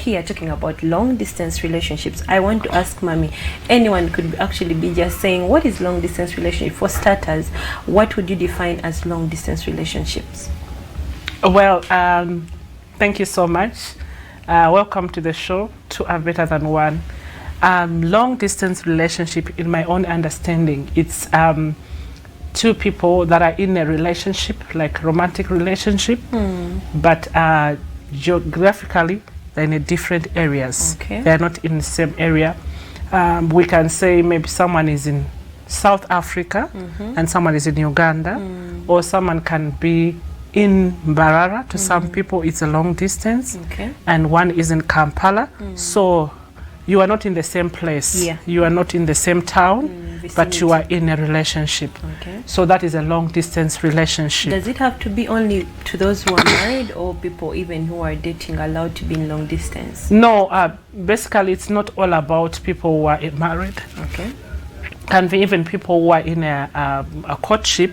here talking about long distance relationships. I want to ask Mommy, anyone could actually be just saying, what is long distance relationship? For starters, what would you define as long distance relationships? Well, thank you so much. Welcome to the show, Two Are Better Than One. Long distance relationship, in my own understanding, it's two people that are in a relationship, like romantic relationship, but geographically they're in different areas. Okay. They're not in the same area. We can say maybe someone is in South Africa and someone is in Uganda, or someone can be in Mbarara. To some people it's a long distance, and one is in Kampala. So you are not in the same place, you are not in the same town, but you are in a relationship. So that is a long distance relationship. Does it have to be only to those who are married, or people even who are dating allowed to be in long distance? No, basically it's not all about people who are married. And even people who are in a courtship,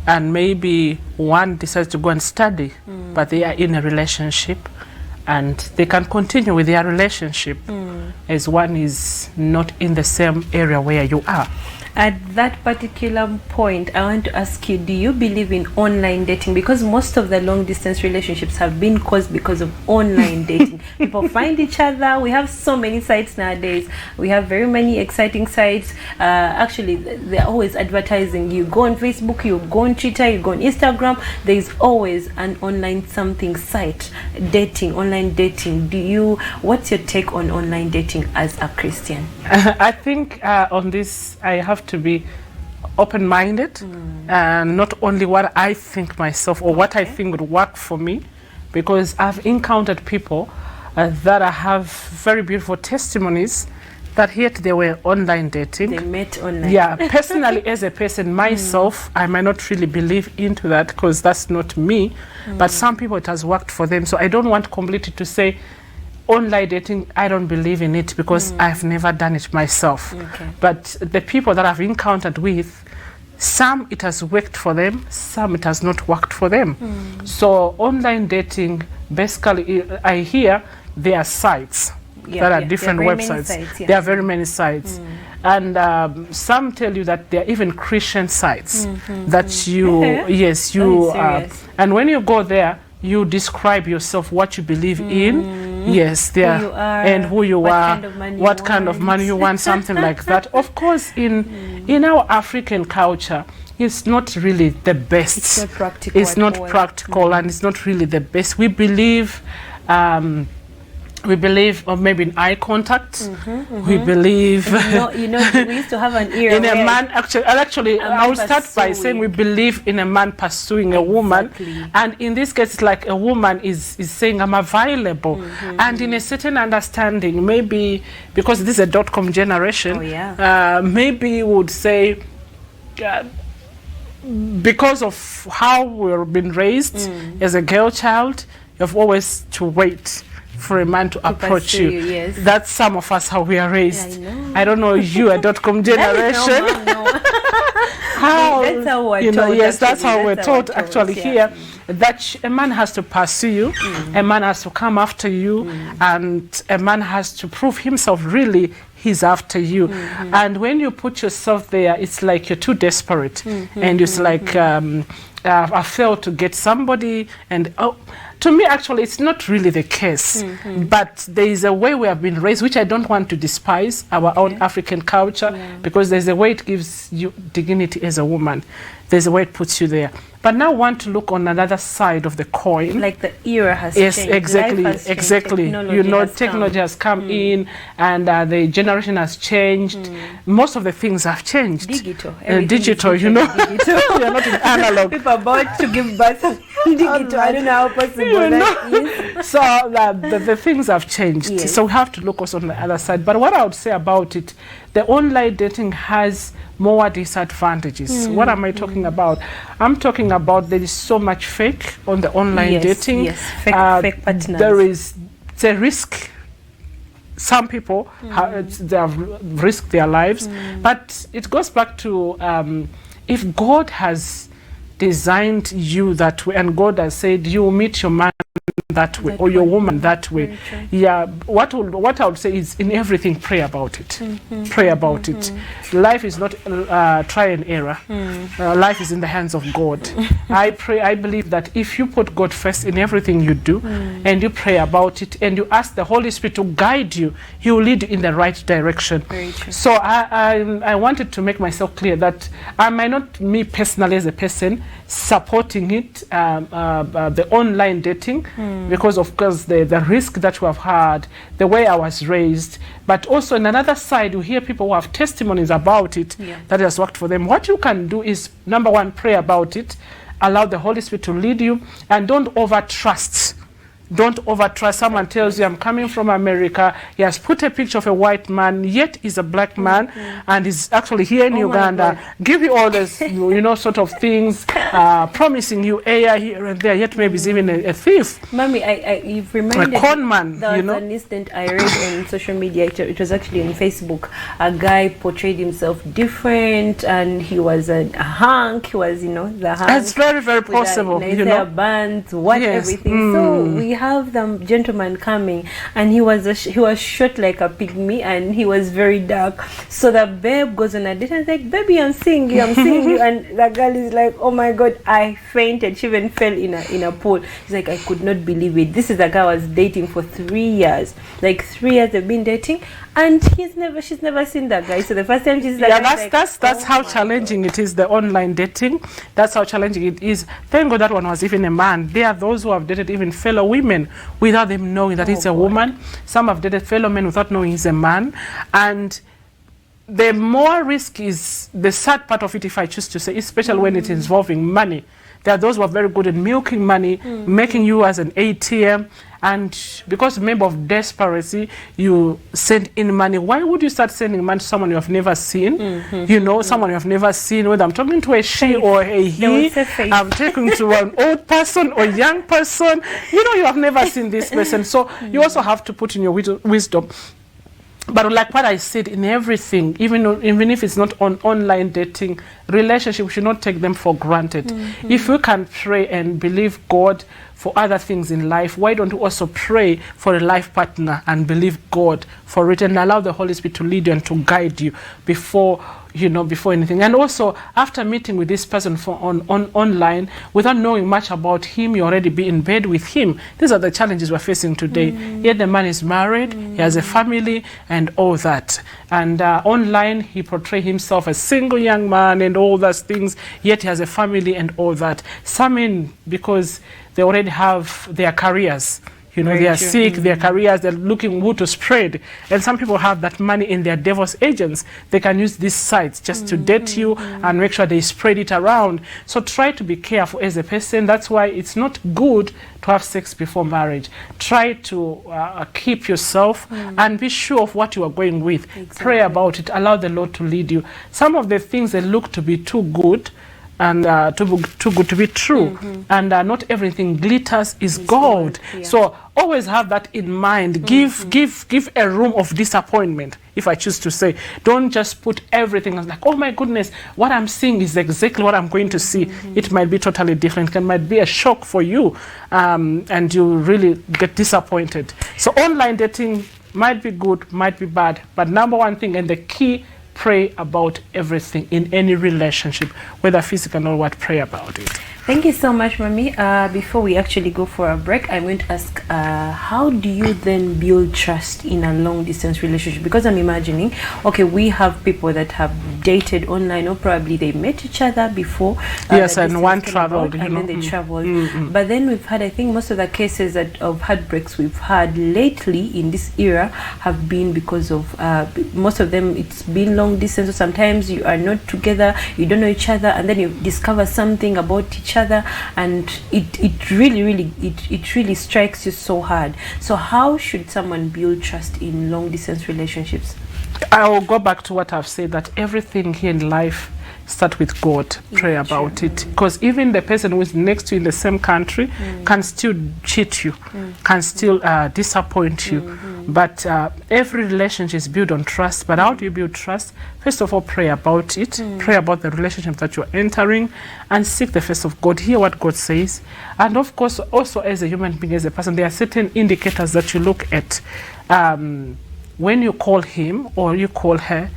and maybe one decides to go and study, but they are in a relationship, and they can continue with their relationship as one is not in the same area where you are. At that particular point, I want to ask you, do you believe in online dating? Because most of the long distance relationships have been caused because of online dating. People find each other. We have so many sites nowadays. We have very many exciting sites. Actually, they're always advertising. You go on Facebook, you go on Twitter, you go on Instagram. There's always an online something site. Dating, online dating. What's your take on online dating as a Christian? I think on this, I have to be open-minded, and not only what I think myself or what I think would work for me, because I've encountered people that have very beautiful testimonies that yet they were online dating. They met online. Yeah, personally as a person, myself, I might not really believe into that because that's not me, but some people it has worked for them. So I don't want completely to say online dating, I don't believe in it because I've never done it myself. But the people that I've encountered with, some it has worked for them, some it has not worked for them. So online dating, basically, I hear there are sites that are different websites. There are very many sites. And some tell you that there are even Christian sites that you, and when you go there, you describe yourself, what you believe in, and who you are, what kind of money you want, something like that. Of course, in our African culture, it's not really the best. It's not practical. It's not practical, and it's not really the best. We believe or maybe in eye contact. We believe we used to have an era in a man actually I'll start by saying we believe in a man pursuing a woman, and in this case it's like a woman is saying I'm available, and in a certain understanding, maybe because this is a .com generation, maybe you would say because of how we've been raised as a girl child, you have always to wait for a man to approach you. That's some of us how we are raised. I don't know, you a .com generation. That's how we're taught. Yes, that's how we're taught actually here. That a man has to pursue you, a man has to come after you, and a man has to prove himself really he's after you. And when you put yourself there, it's like you're too desperate, and it's like I failed to get somebody, and to me, actually, it's not really the case, but there is a way we have been raised, which I don't want to despise our own African culture, because there's a way it gives you dignity as a woman. There's a way it puts you there. But now I want to look on another side of the coin. Like the era has changed. Yes, exactly. Technology has come in, and the generation has changed. Most of the things have changed. Digital, digital. You're not in analog. People are about to give birth. Digital. I don't know how possible that is. So the things have changed. So we have to look also on the other side. But what I would say about it, the online dating has more disadvantages. What am I talking about? I'm talking about there is so much fake on the online dating. Fake partners. There is a risk. Some people they have risked their lives, but it goes back to if God has designed you that way, and God has said you will meet your man that way, or your woman that way. Yeah, what I would say is, in everything, pray about it. Pray about it. Life is not try and error. Life is in the hands of God. I believe that if you put God first in everything you do, and you pray about it, and you ask the Holy Spirit to guide you, He will lead you in the right direction. So I wanted to make myself clear that I might not, me personally as a person, supporting it, the online dating, because of course the risk that we have had, the way I was raised, but also on another side, you hear people who have testimonies about it, that has worked for them. What you can do is, number one, pray about it, allow the Holy Spirit to lead you, and don't over trust. Don't overtrust. Someone tells you, I'm coming from America. He has put a picture of a white man, yet he's a black man, and he's actually here in Uganda. Give you all this, sort of things, promising you air here and there, yet maybe he's even a thief. Mommy, you've reminded a con man, there was an incident I read on social media. It was actually on Facebook. A guy portrayed himself different, and he was a hunk. He was, the hunk. It's very, very possible. Bands, everything. So we have the gentleman coming, and he was short like a pygmy, and he was very dark. So the babe goes on a date and is like, baby, I'm seeing you, and the girl is like, oh my God, I fainted. She even fell in a pool. She's like, I could not believe it. This is a guy I was dating for 3 years. Like 3 years they've been dating, and she's never seen that guy. So the first time she's like, that's how challenging it is, the online dating. That's how challenging it is. Thank God that one was even a man. There are those who have dated even fellow women without them knowing that it's a woman. Some have dated fellow men without knowing he's a man. And the more risk is the sad part of it, if I choose to say, especially when it's involving money. There are those who are very good at milking money, making you as an ATM, and because maybe of desperation, you send in money. Why would you start sending money to someone you have never seen? Someone you have never seen, whether I'm talking to a she or a he, I'm talking to an old person or young person, you have never seen this person. So you also have to put in your wisdom. But like what I said, in everything, even if it's not on online dating, relationships, we should not take them for granted. If we can pray and believe God for other things in life, why don't we also pray for a life partner and believe God for it, and allow the Holy Spirit to lead you and to guide you before anything. And also, after meeting with this person online, without knowing much about him, you already be in bed with him. These are the challenges we're facing today. Yet the man is married, he has a family, and all that. And online, he portrays himself as single young man and all those things, yet he has a family and all that. Some men, because they already have their careers. They are sick, their careers, they're looking who to spread. And some people have that money in their devil's agents. They can use these sites just to date you and make sure they spread it around. So try to be careful as a person. That's why it's not good to have sex before marriage. Try to keep yourself and be sure of what you are going with. Pray about it. Allow the Lord to lead you. Some of the things that look to be too good and too good to be true, and not everything glitters is gold. So always have that in mind. Give a room of disappointment, if I choose to say. Don't just put everything as like, oh my goodness, what I'm seeing is exactly what I'm going to see. It might be totally different. It might be a shock for you, and you really get disappointed. So online dating might be good, might be bad, but number one thing and the key, pray about everything in any relationship, whether physical or what. Pray about it. Thank you so much, Mommy. Before we actually go for a break, I'm going to ask, how do you then build trust in a long-distance relationship? Because I'm imagining, okay, we have people that have dated online, or probably they met each other before. Yes, and one traveled. And then they traveled. But then we've had, I think most of the cases of heartbreaks we've had lately in this era have been because of, most of them, it's been long-distance. So sometimes you are not together, you don't know each other, and then you discover something about each other, and it really strikes you so hard. So how should someone build trust in long distance relationships? I will go back to what I've said, that everything here in life start with God. Pray about it, because even the person who is next to you in the same country can still cheat you, can still disappoint you. But every relationship is built on trust. But how do you build trust? First of all, pray about it. Pray about the relationship that you're entering and seek the face of God. Hear what God says. And of course, also as a human being, as a person, there are certain indicators that you look at. When you call him or you call her,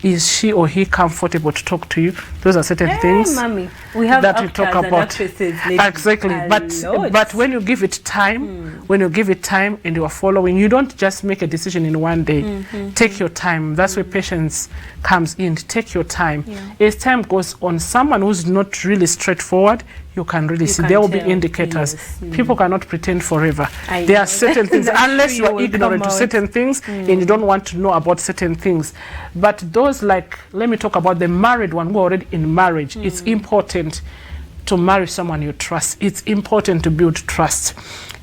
is she or he comfortable to talk to you? Those are certain things mommy. We have that we talk about. Exactly. But when you give it time, and you are following, you don't just make a decision in one day. Take your time. That's where patience comes in. Take your time. As time goes on, someone who's not really straightforward, you can really see. There will be indicators. People cannot pretend forever. There are certain things, unless you are ignorant to certain things and you don't want to know about certain things. But those, like, let me talk about the married one who are already in marriage. It's important to marry someone you trust. It's important to build trust.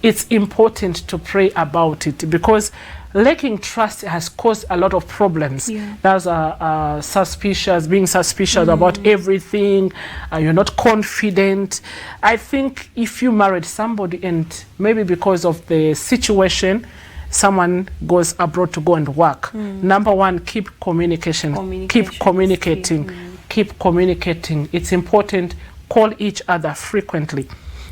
It's important to pray about it, because lacking trust has caused a lot of problems. There's being suspicious about everything. You're not confident. I think if you married somebody and maybe because of the situation, someone goes abroad to go and work. Number one, keep communication. Keep communicating. Keep communicating. It's important. Call each other frequently.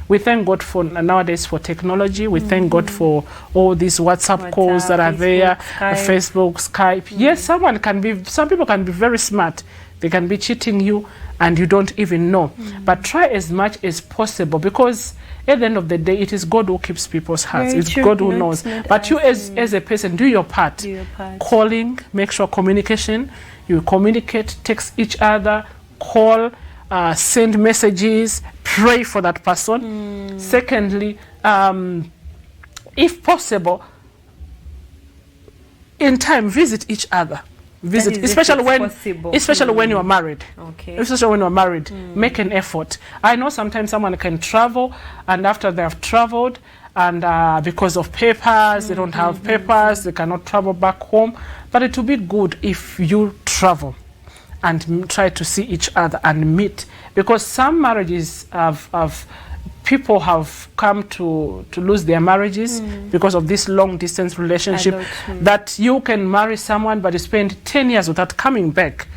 We thank God for nowadays for technology. We thank God for all these WhatsApp calls that are there, Facebook, Skype. Yes, some people can be very smart. They can be cheating you and you don't even know. But try as much as possible, because at the end of the day, it is God who keeps people's hearts. It's God who knows. But you as a person, do your part. Calling, make sure communication. You communicate, text each other, call, send messages, pray for that person. Secondly, if possible, in time, visit each other. Especially when you are married. Especially when you are married, make an effort. I know sometimes someone can travel, and after they have traveled, and because of papers, they don't have papers, they cannot travel back home. But it would be good if you travel and try to see each other and meet, because some marriages people have come to lose their marriages because of this long distance relationship, that you can marry someone but you spend 10 years without coming back.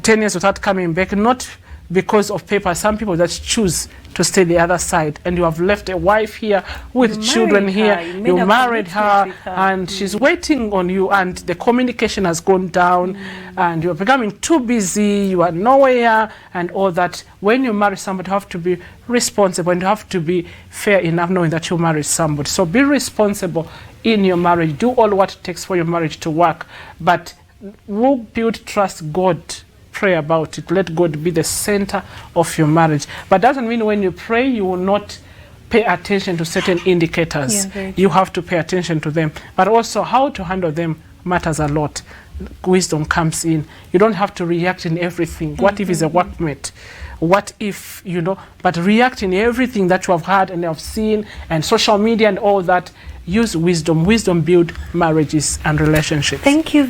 10 years without coming back, not because of paper. Some people that choose to stay the other side, and you have left a wife here with children here. You married her and she's waiting on you, and the communication has gone down, and you're becoming too busy, you are nowhere, and all that. When you marry somebody, you have to be responsible, and you have to be fair enough knowing that you married somebody. So be responsible in your marriage. Do all what it takes for your marriage to work. But we'll build trust. God, pray about it. Let God be the center of your marriage. But doesn't mean when you pray you will not pay attention to certain indicators. You have to pay attention to them. But also how to handle them matters a lot. Wisdom comes in. You don't have to react in everything. What if it's a workmate? What if, but react in everything that you have heard and have seen, and social media and all that. Use wisdom. Wisdom build marriages and relationships. Thank you.